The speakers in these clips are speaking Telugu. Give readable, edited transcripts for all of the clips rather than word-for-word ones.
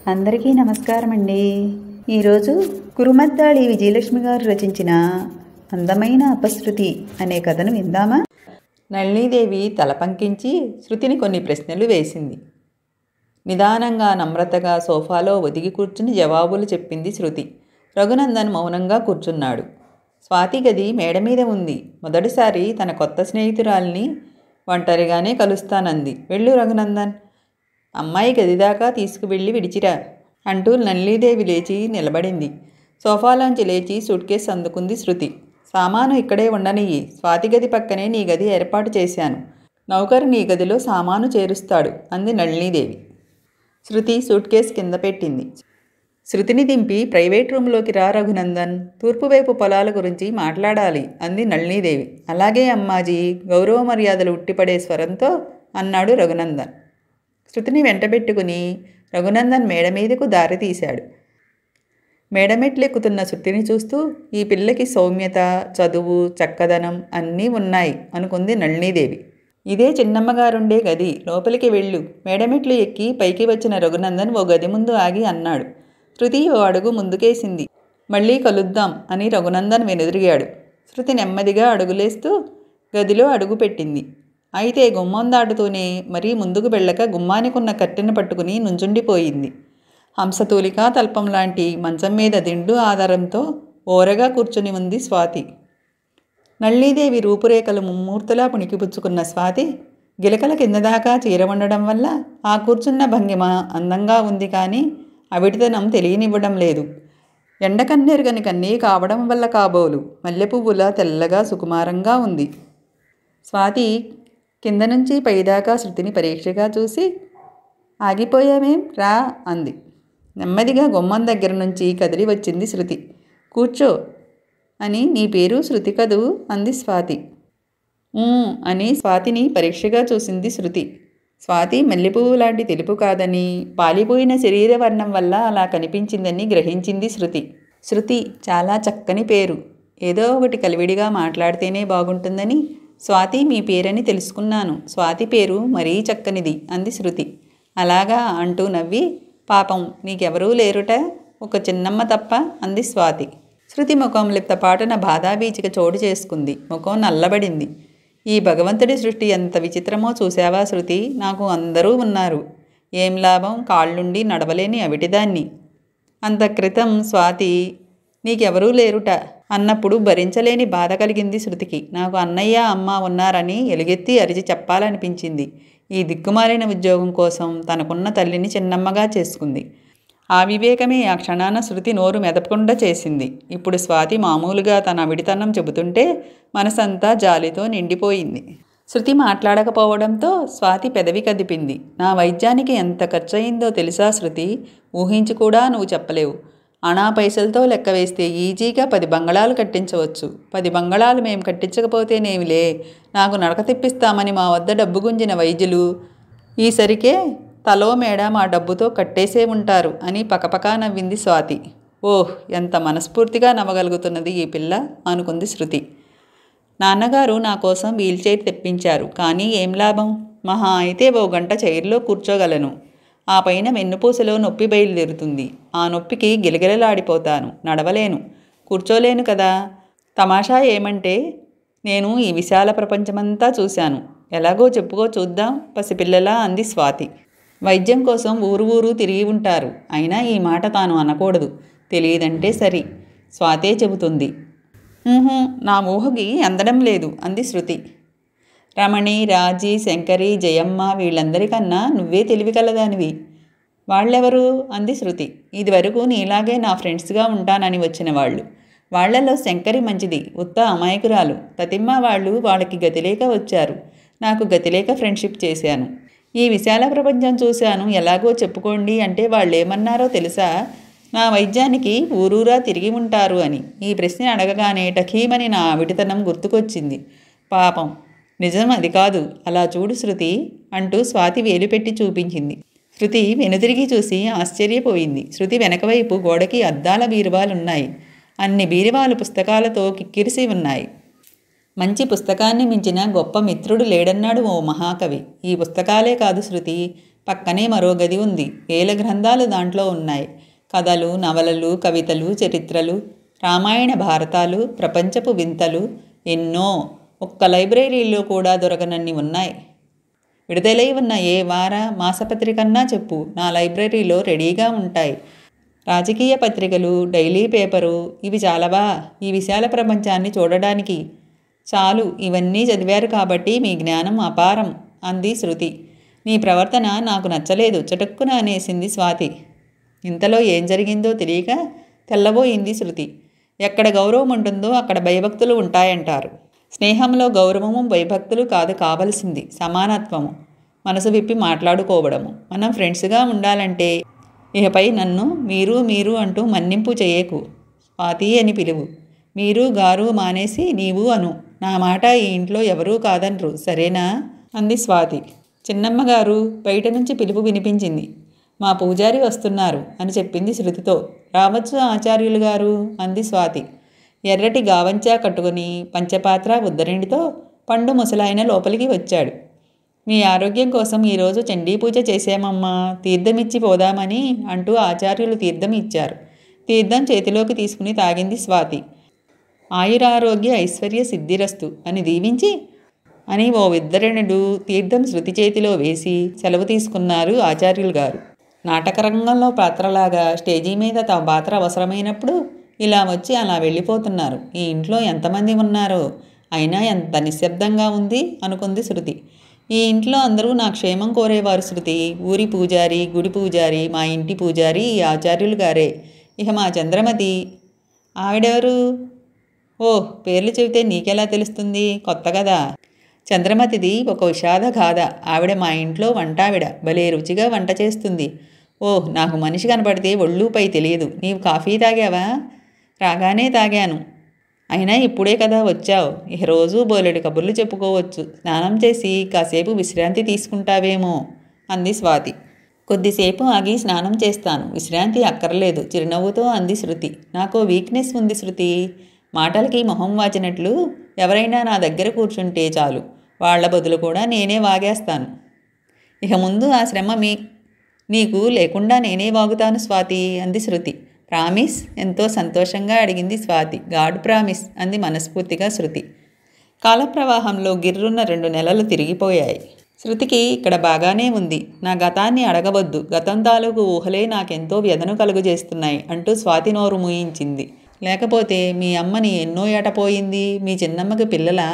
అందరికీ నమస్కారం అండి. ఈరోజు కురుమద్దాళి విజయలక్ష్మి గారు రచించిన అందమైన అపశృతి అనే కథను విందామా? నళినీదేవి తల పంకించి శృతిని కొన్ని ప్రశ్నలు వేసింది. నిదానంగా నమ్రతగా సోఫాలో ఒదిగి కూర్చుని జవాబులు చెప్పింది శృతి. రఘునందన్ మౌనంగా కూర్చున్నాడు. స్వాతి గది మేడ మీద ఉంది. మొదటిసారి తన కొత్త స్నేహితురాల్ని ఒంటరిగానే కలుస్తానంది. వెళ్ళు రఘునందన్, అమ్మాయి గదిదాకా తీసుకువెళ్ళి విడిచిరా అంటూ నళినీదేవి లేచి నిలబడింది. సోఫాలోంచి లేచి సూట్ కేసు అందుకుంది శృతి. సామాను ఇక్కడే ఉండనియ్యి, స్వాతి గది పక్కనే నీ గది ఏర్పాటు చేశాను. నౌకరు నీ గదిలో సామాను చేరుస్తాడు అంది నళినీదేవి. శృతి సూట్ కేసు కింద పెట్టింది. శృతిని దింపి ప్రైవేట్ రూమ్లోకి రా రఘునందన్, తూర్పువైపు పొలాల గురించి మాట్లాడాలి అంది నళినీదేవి. అలాగే అమ్మాజీ, గౌరవ మర్యాదలు ఉట్టిపడే స్వరంతో అన్నాడు రఘునందన్. శృతిని వెంటబెట్టుకుని రఘునందన్ మేడ మీదకు దారి తీశాడు. మేడమెట్లెక్కుతున్న శృతిని చూస్తూ ఈ పిల్లకి సౌమ్యత, చదువు, చక్కదనం అన్నీ ఉన్నాయి అనుకుంది నళినీదేవి. ఇదే చిన్నమ్మగారుండే గది, లోపలికి వెళ్ళు. మేడమెట్లు ఎక్కి పైకి వచ్చిన రఘునందన్ ఓ గది ముందు ఆగి అన్నాడు. శృతి ఓ అడుగు ముందుకేసింది. మళ్ళీ కలుద్దాం అని రఘునందన్ వెనుదిరిగాడు. శృతి నెమ్మదిగా అడుగులేస్తూ గదిలో అడుగు పెట్టింది. అయితే గుమ్మం దాటుతూనే మరీ ముందుకు వెళ్ళక గుమ్మానికున్న కట్టెను పట్టుకుని నుంచుండిపోయింది. హంసతూలికా తల్పం లాంటి మంచం మీద దిండు ఆధారంతో ఓరగా కూర్చుని ఉంది స్వాతి. నళినీదేవి రూపురేఖలు ముమ్మూర్తులా పుణికిపుచ్చుకున్న స్వాతి గిలకల కిందదాకా చీర ఉండడం వల్ల ఆ కూర్చున్న భంగిమ అందంగా ఉంది, కానీ అవిటితనం తెలియనివ్వడం లేదు. ఎండకన్నెరుగని కన్నీ కావడం వల్ల కాబోలు మల్లెపువ్వులా తెల్లగా సుకుమారంగా ఉంది. స్వాతి కింద నుంచి పైదాకా శృతిని పరీక్షగా చూసి ఆగిపోయామేం రా అంది. నెమ్మదిగా గుమ్మం దగ్గర నుంచి కదిలి వచ్చింది శృతి. కూర్చో అని, నీ పేరు శృతి కదూ అంది స్వాతి. అని స్వాతిని పరీక్షగా చూసింది శృతి. స్వాతి మల్లెపువ్వు లాంటి తెలుపు కాదని, పాలిపోయిన శరీర వర్ణం వల్ల అలా కనిపించిందని గ్రహించింది శృతి. శృతి చాలా చక్కని పేరు, ఏదో ఒకటి కలివిడిగా మాట్లాడితేనే బాగుంటుందని స్వాతి మీ పేరని తెలుసుకున్నాను. స్వాతి పేరు మరీ చక్కనిది అంది శృతి. అలాగా అంటూ నవ్వి, పాపం నీకెవరూ లేరుట, ఒక చిన్నమ్మ తప్ప అంది స్వాతి. శృతి ముఖం లిప్తపాటున బాధాబీచిక చోటు చేసుకుంది. ముఖం నల్లబడింది. ఈ భగవంతుడి సృష్టి ఎంత విచిత్రమో చూశావా శృతి? నాకు అందరూ ఉన్నారు, ఏం లాభం, కాళ్ళుండి నడవలేని అవిటిదాన్ని. అంత క్రితం స్వాతి నీకెవరూ లేరుట అన్నప్పుడు భరించలేని బాధ కలిగింది శృతికి. నాకు అన్నయ్య, అమ్మ ఉన్నారని ఎలుగెత్తి అరిచి చెప్పాలనిపించింది. ఈ దిక్కుమాలిన ఉద్యోగం కోసం తనకున్న తల్లిని చిన్నమ్మగా చేసుకుంది. ఆ వివేకమే ఆ క్షణాన శృతి నోరు మెదపకుండా చేసింది. ఇప్పుడు స్వాతి మామూలుగా తన అవిడితనం చెబుతుంటే మనసంతా జాలితో నిండిపోయింది. శృతి మాట్లాడకపోవడంతో స్వాతి పెదవి కదిపింది. నా వైద్యానికి ఎంత ఖర్చయిందో తెలుసా శృతి? ఊహించి కూడా నువ్వు చెప్పలేవు. అణా పైసలతో లెక్క వేస్తే ఈజీగా 10 బంగళాలు కట్టించవచ్చు. 10 బంగళాలు మేము కట్టించకపోతేనేమిలే, నాకు నడక తిప్పిస్తామని మా వద్ద డబ్బు గుంజిన వైద్యులు ఈసరికే తలో మేడ మా డబ్బుతో కట్టేసే ఉంటారు అని పకపకా నవ్వింది స్వాతి. ఓహ్, ఎంత మనస్ఫూర్తిగా నవ్వగలుగుతున్నది ఈ పిల్ల అనుకుంది శృతి. నాన్నగారు నా కోసం వీల్చైర్ తెప్పించారు, కానీ ఏం లాభం, మహా అయితే ఓ గంట చైర్లో కూర్చోగలను. ఆ పైన వెన్నుపూసలో నొప్పి బయలుదేరుతుంది. ఆ నొప్పికి గిలగిలలాడిపోతాను, నడవలేను, కూర్చోలేను కదా. తమాషా ఏమంటే నేను ఈ విశాల ప్రపంచమంతా చూశాను. ఎలాగో చెప్పుకో చూద్దాం పసిపిల్లలా అంది స్వాతి. వైద్యం కోసం ఊరు ఊరు తిరిగి ఉంటారు, అయినా ఈ మాట తాను అనకూడదు. తెలియదంటే సరి, స్వాతే చెబుతుంది. నా ఊహకి అందడం లేదు అంది శృతి. రమణి, రాజీ, శంకరి, జయమ్మ వీళ్ళందరికన్నా నువ్వే తెలివిగలదానివి. వాళ్ళెవరు అంది శృతి. ఇదివరకు నీలాగే నా ఫ్రెండ్స్గా ఉంటానని వచ్చిన వాళ్ళు. వాళ్లలో శంకరి మంచిది, ఉత్త అమాయకురాలు. తతిమ్మ వాళ్ళు వాళ్ళకి గతిలేక వచ్చారు, నాకు గతిలేక ఫ్రెండ్షిప్ చేశాను. ఈ విశాల ప్రపంచం చూశాను, ఎలాగో చెప్పుకోండి అంటే వాళ్ళేమన్నారో తెలుసా? నా వైద్యానికి ఊరూరా తిరిగి ఉంటారు అని. ఈ ప్రశ్న అడగగానే టకీమని నా విడితనం గుర్తుకొచ్చింది. పాపం, నిజం అది కాదు, అలా చూడు శృతి అంటూ స్వాతి వేలుపెట్టి చూపించింది. శృతి వెనుదిరిగి చూసి ఆశ్చర్యపోయింది. శృతి వెనకవైపు గోడకి అద్దాల బీరువాలున్నాయి. అన్ని బీరువాలు పుస్తకాలతో కిక్కిరిసి ఉన్నాయి. మంచి పుస్తకాన్ని మించిన గొప్ప మిత్రుడు లేడన్నాడు ఓ మహాకవి. ఈ పుస్తకాలే కాదు శృతి, పక్కనే మరో గది ఉంది. వేల గ్రంథాలు దాంట్లో ఉన్నాయి. కథలు, నవలలు, కవితలు, చరిత్రలు, రామాయణ భారతాలు, ప్రపంచపు వింతలు ఎన్నో. ఒక్క లైబ్రరీలో కూడా దొరకనన్ని ఉన్నాయి. విడుదలై ఉన్న ఏ వార మాసపత్రికన్నా చెప్పు, నా లైబ్రరీలో రెడీగా ఉంటాయి. రాజకీయ పత్రికలు, డైలీ పేపరు, ఇవి చాలవా ఈ విశాల ప్రపంచాన్ని చూడడానికి? చాలు, ఇవన్నీ చదివారు కాబట్టి మీ జ్ఞానం అపారం అంది శృతి. నీ ప్రవర్తన నాకు నచ్చలేదు చటుక్కున అనేసింది స్వాతి. ఇంతలో ఏం జరిగిందో తెలియక తెల్లబోయింది శృతి. ఎక్కడ గౌరవం ఉంటుందో అక్కడ భయభక్తులు ఉంటాయంటారు. స్నేహంలో గౌరవము భయభక్తులు కాదు కావలసింది, సమానత్వము, మనసు విప్పి మాట్లాడుకోవడము. మనం ఫ్రెండ్స్గా ఉండాలంటే ఇకపై నన్ను మీరు మీరు అంటూ మన్నింపు చేయకు. స్వాతి అని పిలువు. మీరు గారు మానేసి నీవు అను. నా మాట ఈ ఇంట్లో ఎవరూ కాదనరు, సరేనా అంది స్వాతి. చిన్నమ్మగారు బయట నుంచి పిలుపు వినిపించింది. మా పూజారి వస్తున్నారు అని చెప్పింది శృతితో. రావచ్చు ఆచార్యులు గారు అంది స్వాతి. ఎర్రటి గావంచా కట్టుకుని పంచపాత్ర ఉద్దరిండితో పండు ముసలాయన లోపలికి వచ్చాడు. మీ ఆరోగ్యం కోసం ఈరోజు చండీ పూజ చేసామమ్మా, తీర్థమిచ్చి పోదామని అంటూ ఆచార్యులు తీర్థం ఇచ్చారు. తీర్థం చేతిలోకి తీసుకుని తాగింది స్వాతి. ఆయురారోగ్య ఐశ్వర్య సిద్ధిరస్తు అని దీవించి అని ఓ విద్దరణుడు తీర్థం శృతి చేతిలో వేసి సెలవు తీసుకున్నారు ఆచార్యులు గారు. నాటకరంగంలో పాత్రలాగా స్టేజీ మీద తమ పాత్ర అవసరమైనప్పుడు ఇలా వచ్చి అలా వెళ్ళిపోతున్నారు. ఈ ఇంట్లో ఎంతమంది ఉన్నారో, అయినా ఎంత నిశ్శబ్దంగా ఉంది అనుకుంది శృతి. ఈ ఇంట్లో అందరూ నా క్షేమం కోరేవారు శృతి. ఊరి పూజారి, గుడి పూజారి, మా ఇంటి పూజారి ఈ ఆచార్యులు గారే. ఇక మా చంద్రమతి. ఆవిడెవరు? ఓహ్, పేర్లు చెబితే నీకెలా తెలుస్తుంది? కొత్త కదా. చంద్రమతిది ఒక విషాద గాథ. ఆవిడ మా ఇంట్లో వంటావిడ. భలే రుచిగా వంట చేస్తుంది. ఓహ్, నాకు మనిషి కనపడితే ఒళ్ళూపై తెలియదు. నీవు కాఫీ తాగావా? రాగానే తాగాను. అయినా ఇప్పుడే కదా వచ్చావు. ఇక రోజు బోలెడు కబుర్లు చెప్పుకోవచ్చు. స్నానం చేసి కాసేపు విశ్రాంతి తీసుకుంటావేమో అంది స్వాతి. కొద్దిసేపు ఆగి స్నానం చేస్తాను, విశ్రాంతి అక్కర్లేదు చిరునవ్వుతో అంది శృతి. నాకో వీక్నెస్ ఉంది శృతి. మాటలకి మొహం వాచినట్లు ఎవరైనా నా దగ్గర కూర్చుంటే చాలు, వాళ్ల బదులు కూడా నేనే వాగేస్తాను. ఇక ముందు ఆ శ్రమ నీకు లేకుండా నేనే వాగుతాను స్వాతి అంది శృతి. ప్రామిస్? ఎంతో సంతోషంగా అడిగింది స్వాతి. గాడ్ ప్రామిస్ అంది మనస్ఫూర్తిగా శృతి. కాలప్రవాహంలో గిర్రున్న 2 నెలలు తిరిగిపోయాయి. శృతికి ఇక్కడ బాగానే ఉంది. నా గతాన్ని అడగవద్దు, గతం తాలూకు ఊహలే నాకెంతో వ్యధను కలుగజేస్తున్నాయి అంటూ స్వాతి నోరు మూయించింది. లేకపోతే మీ అమ్మని ఎన్నో ఏటపోయింది, మీ చిన్నమ్మకి పిల్లలా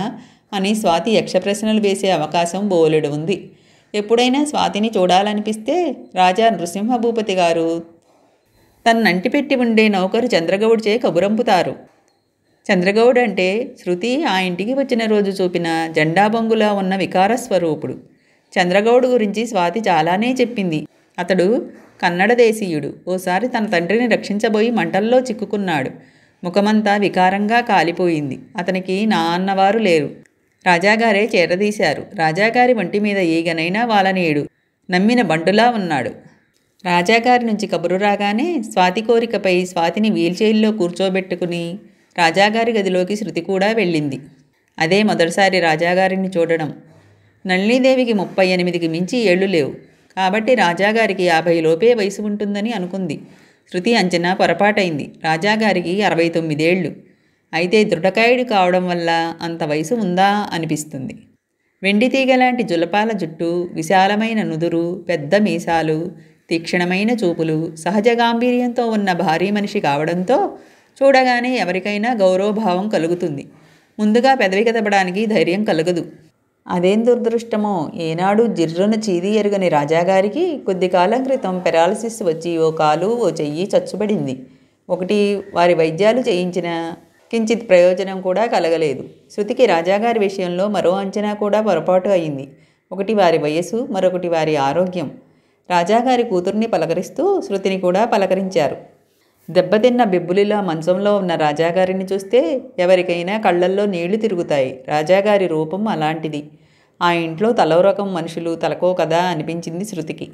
అని స్వాతి యక్ష ప్రశ్నలు వేసే అవకాశం బోలెడు ఉంది. ఎప్పుడైనా స్వాతిని చూడాలనిపిస్తే రాజా నృసింహభూపతి గారు తన్నంటిపెట్టి ఉండే నౌకరు చంద్రగౌడ్చే కబురంపుతారు. చంద్రగౌడ్ అంటే శృతి ఆ ఇంటికి వచ్చిన రోజు చూపిన జెండాబొంగులా ఉన్న వికార స్వరూపుడు. చంద్రగౌడ్ గురించి స్వాతి చాలానే చెప్పింది. అతడు కన్నడ దేశీయుడు. ఓసారి తన తండ్రిని రక్షించబోయి మంటల్లో చిక్కుకున్నాడు. ముఖమంతా వికారంగా కాలిపోయింది. అతనికి నా అన్నవారు లేరు. రాజాగారే చేరదీశారు. రాజాగారి వంటి మీద ఈగనైనా వాలనేడు. నమ్మిన బంటులా ఉన్నాడు. రాజాగారి నుంచి కబురు రాగానే స్వాతి కోరికపై స్వాతిని వీల్చైర్లో కూర్చోబెట్టుకుని రాజాగారి గదిలోకి శృతి కూడా వెళ్ళింది. అదే మొదటిసారి రాజాగారిని చూడడం. నళినీదేవికి 38కి మించి ఏళ్లు లేవు. కాబట్టి రాజాగారికి 50 లోపే వయసు ఉంటుందని అనుకుంది. శృతి అంచనా పొరపాటైంది. రాజాగారికి 69 ఏళ్ళు. అయితే దృఢకాయుడు కావడం వల్ల అంత వయసు ఉందా అనిపిస్తుంది. వెండి తీగలాంటి జులపాల జుట్టు, విశాలమైన నుదురు, పెద్ద మీసాలు, తీక్షణమైన చూపులు, సహజ గాంభీర్యంతో ఉన్న భారీ మనిషి కావడంతో చూడగానే ఎవరికైనా గౌరవభావం కలుగుతుంది. ముందుగా పెదవి కదపడానికి ధైర్యం కలగదు. అదేం దురదృష్టమో, ఏనాడు జిర్రున చీది ఎరుగని రాజాగారికి కొద్ది కాలం క్రితం పెరాలసిస్ వచ్చి ఓ కాలు ఓ చెయ్యి చచ్చుబడింది. ఒకటి వారి వైద్యాలు చేయించిన కించిత్ ప్రయోజనం కూడా కలగలేదు. శృతికి రాజాగారి విషయంలో మరో అంచనా కూడా పొరపాటు అయింది. ఒకటి వారి వయస్సు, మరొకటి వారి ఆరోగ్యం. రాజాగారి కూతుర్ని పలకరిస్తూ శృతిని కూడా పలకరించారు. దెబ్బతిన్న బిబ్బులిలా మంచంలో ఉన్న రాజాగారిని చూస్తే ఎవరికైనా కళ్ళల్లో నీళ్లు తిరుగుతాయి. రాజాగారి రూపం అలాంటిది. ఆ ఇంట్లో తలో రకం మనుషులు తలకో కదా అనిపించింది శృతికి.